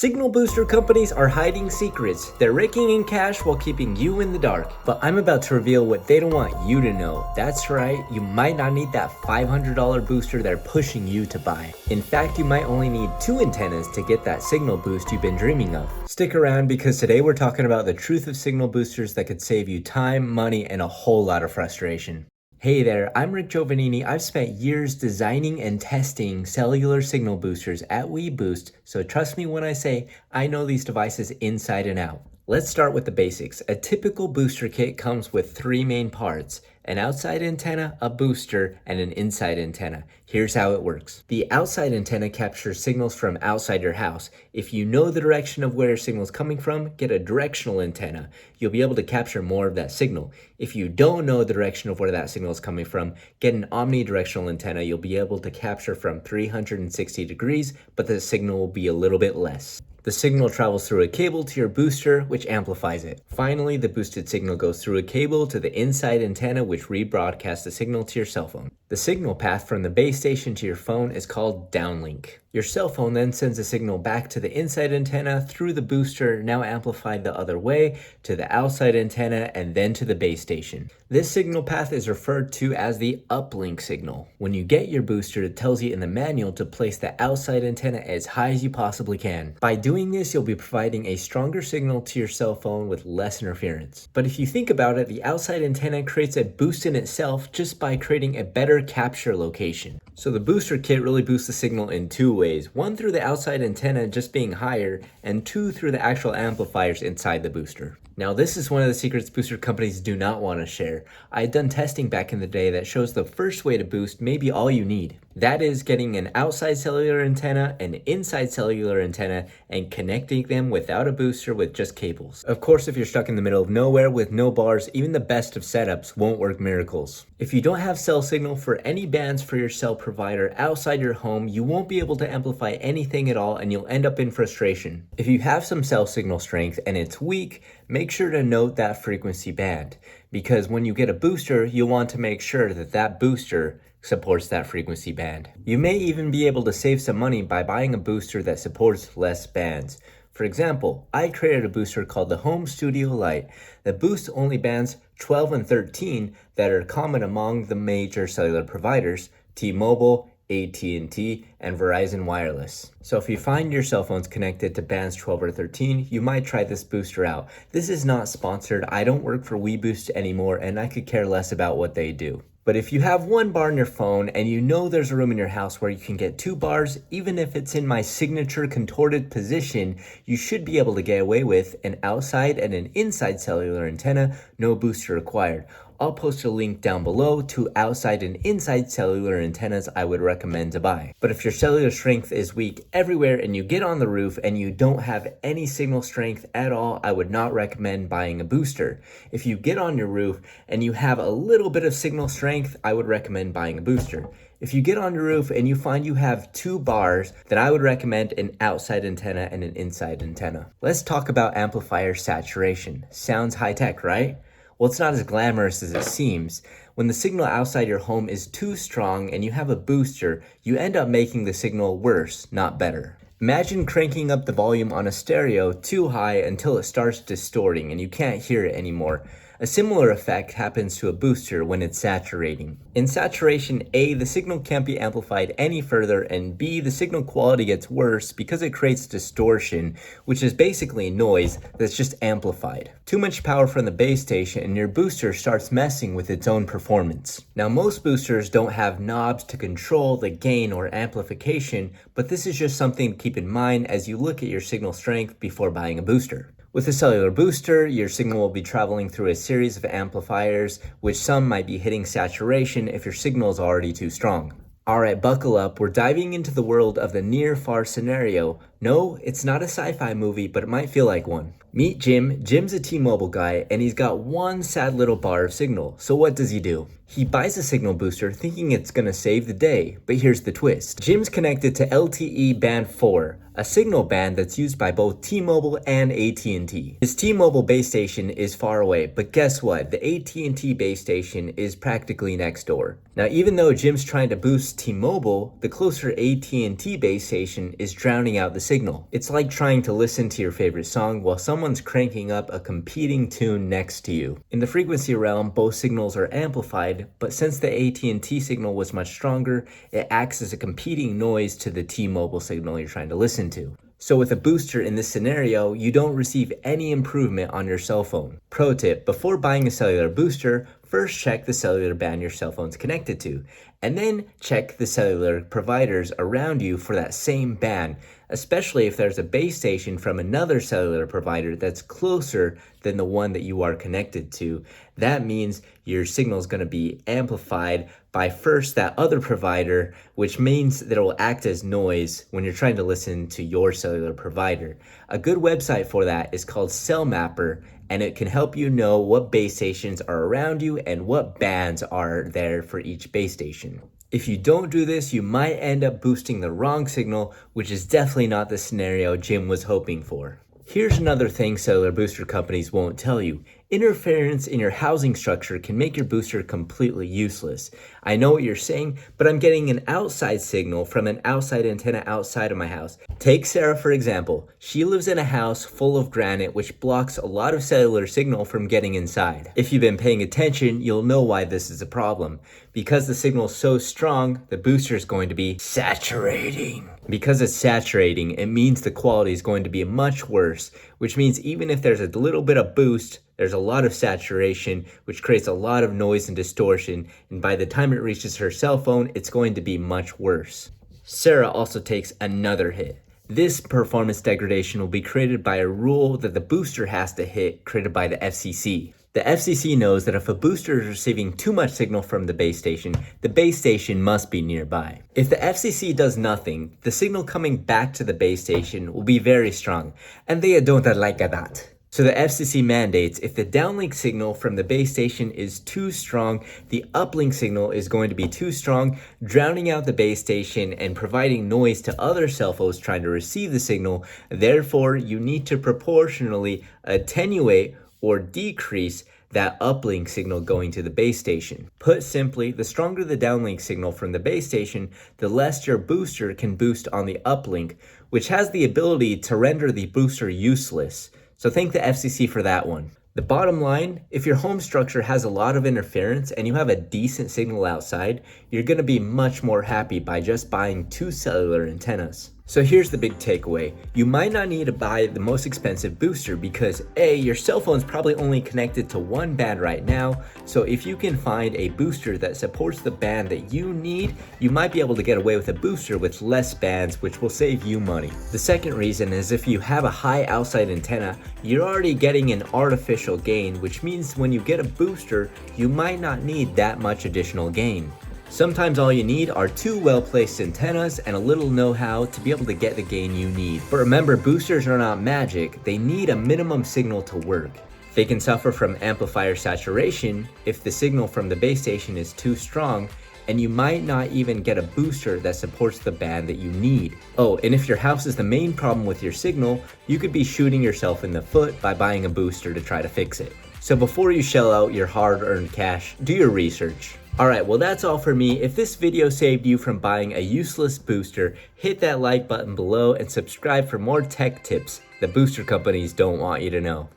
Signal booster companies are hiding secrets. They're raking in cash while keeping you in the dark. But I'm about to reveal what they don't want you to know. That's right, you might not need that $500 booster they're pushing you to buy. In fact, you might only need 2 antennas to get that signal boost you've been dreaming of. Stick around because today we're talking about the truth of signal boosters that could save you time, money, and a whole lot of frustration. Hey there, I'm Rick Giovannini. I've spent years designing and testing cellular signal boosters at WeBoost, so trust me when I say I know these devices inside and out. Let's start with the basics. A typical booster kit comes with 3 main parts: an outside antenna, a booster, and an inside antenna. Here's how it works. The outside antenna captures signals from outside your house. If you know the direction of where your signal is coming from, get a directional antenna. You'll be able to capture more of that signal. If you don't know the direction of where that signal is coming from, get an omnidirectional antenna. You'll be able to capture from 360 degrees, but the signal will be a little bit less. The signal travels through a cable to your booster, which amplifies it. Finally, the boosted signal goes through a cable to the inside antenna, which rebroadcasts the signal to your cell phone. The signal path from the base station to your phone is called downlink. Your cell phone then sends a signal back to the inside antenna through the booster, now amplified the other way, to the outside antenna and then to the base station. This signal path is referred to as the uplink signal. When you get your booster, it tells you in the manual to place the outside antenna as high as you possibly can. By doing this, you'll be providing a stronger signal to your cell phone with less interference. But if you think about it, the outside antenna creates a boost in itself just by creating a better capture location. So the booster kit really boosts the signal in 2 ways. 1 through the outside antenna just being higher, and 2 through the actual amplifiers inside the booster. Now this is one of the secrets booster companies do not want to share. I had done testing back in the day that shows the first way to boost may be all you need. That is getting an outside cellular antenna, an inside cellular antenna, and connecting them without a booster with just cables. Of course, if you're stuck in the middle of nowhere with no bars, even the best of setups won't work miracles. If you don't have cell signal for any bands for your cell provider outside your home, you won't be able to amplify anything at all and you'll end up in frustration. If you have some cell signal strength and it's weak, make sure to note that frequency band, because when you get a booster, you'll want to make sure that that booster supports that frequency band. You may even be able to save some money by buying a booster that supports less bands. For example, I created a booster called the Home Studio Lite that boosts only bands 12 and 13 that are common among the major cellular providers: T-Mobile, AT&T, and Verizon Wireless. So if you find your cell phone's connected to bands 12 or 13, you might try this booster out. This is not sponsored. I don't work for WeBoost anymore, and I could care less about what they do. But if you have 1 bar in your phone and you know there's a room in your house where you can get 2 bars, even if it's in my signature contorted position, you should be able to get away with an outside and an inside cellular antenna, no booster required. I'll post a link down below to outside and inside cellular antennas I would recommend to buy. But if your cellular strength is weak everywhere and you get on the roof and you don't have any signal strength at all, I would not recommend buying a booster. If you get on your roof and you have a little bit of signal strength, I would recommend buying a booster. If you get on your roof and you find you have 2 bars, then I would recommend an outside antenna and an inside antenna. Let's talk about amplifier saturation. Sounds high tech, right? Well, it's not as glamorous as it seems. When the signal outside your home is too strong and you have a booster, you end up making the signal worse, not better. Imagine cranking up the volume on a stereo too high until it starts distorting and you can't hear it anymore. A similar effect happens to a booster when it's saturating. In saturation, A, the signal can't be amplified any further, and B, the signal quality gets worse because it creates distortion, which is basically noise that's just amplified. Too much power from the base station and your booster starts messing with its own performance. Now, most boosters don't have knobs to control the gain or amplification, but this is just something to keep in mind as you look at your signal strength before buying a booster. With a cellular booster, your signal will be traveling through a series of amplifiers, which some might be hitting saturation if your signal is already too strong. Alright, buckle up, we're diving into the world of the near-far scenario. No, it's not a sci-fi movie, but it might feel like one. Meet Jim. Jim's a T-Mobile guy, and he's got 1 sad little bar of signal. So what does he do? He buys a signal booster thinking it's gonna save the day, but here's the twist. Jim's connected to LTE band 4, a signal band that's used by both T-Mobile and AT&T. His T-Mobile base station is far away, but guess what? The AT&T base station is practically next door. Now, even though Jim's trying to boost T-Mobile, the closer AT&T base station is drowning out the signal. It's like trying to listen to your favorite song while someone's cranking up a competing tune next to you. In the frequency realm, both signals are amplified, but since the AT&T signal was much stronger, it acts as a competing noise to the T-Mobile signal you're trying to listen to. So with a booster in this scenario, you don't receive any improvement on your cell phone. Pro tip, before buying a cellular booster, first check the cellular band your cell phone's connected to, and then check the cellular providers around you for that same band, especially if there's a base station from another cellular provider that's closer than the one that you are connected to. That means your signal is going to be amplified by first that other provider, which means that it will act as noise when you're trying to listen to your cellular provider. A good website for that is called Cell Mapper, and it can help you know what base stations are around you and what bands are there for each base station. If you don't do this, you might end up boosting the wrong signal, which is definitely not the scenario Jim was hoping for. Here's another thing cellular booster companies won't tell you. Interference in your housing structure can make your booster completely useless. I know what you're saying, but I'm getting an outside signal from an outside antenna outside of my house. Take Sarah for example. She lives in a house full of granite which blocks a lot of cellular signal from getting inside. If you've been paying attention, you'll know why this is a problem. Because the signal is so strong, the booster is going to be saturating. Because it's saturating, it means the quality is going to be much worse, which means even if there's a little bit of boost, there's a lot of saturation, which creates a lot of noise and distortion, and by the time it reaches her cell phone, it's going to be much worse. Sarah also takes another hit. This performance degradation will be created by a rule that the booster has to hit, created by the FCC. The FCC knows that if a booster is receiving too much signal from the base station must be nearby. If the FCC does nothing, the signal coming back to the base station will be very strong, and they don't like that. So the FCC mandates if the downlink signal from the base station is too strong, the uplink signal is going to be too strong, drowning out the base station and providing noise to other cell phones trying to receive the signal. Therefore, you need to proportionally attenuate or decrease that uplink signal going to the base station. Put simply, the stronger the downlink signal from the base station, the less your booster can boost on the uplink, which has the ability to render the booster useless. So thank the FCC for that one. The bottom line, if your home structure has a lot of interference and you have a decent signal outside, you're going to be much more happy by just buying 2 cellular antennas. So here's the big takeaway. You might not need to buy the most expensive booster because A, your cell phone's probably only connected to one band right now. So if you can find a booster that supports the band that you need, you might be able to get away with a booster with less bands, which will save you money. The second reason is if you have a high outside antenna, you're already getting an artificial gain, which means when you get a booster, you might not need that much additional gain. Sometimes all you need are 2 well-placed antennas and a little know-how to be able to get the gain you need. But remember, boosters are not magic. They need a minimum signal to work. They can suffer from amplifier saturation if the signal from the base station is too strong, and you might not even get a booster that supports the band that you need. Oh, and if your house is the main problem with your signal, you could be shooting yourself in the foot by buying a booster to try to fix it. So before you shell out your hard-earned cash, do your research. Alright, well that's all for me. If this video saved you from buying a useless booster, hit that like button below and subscribe for more tech tips that booster companies don't want you to know.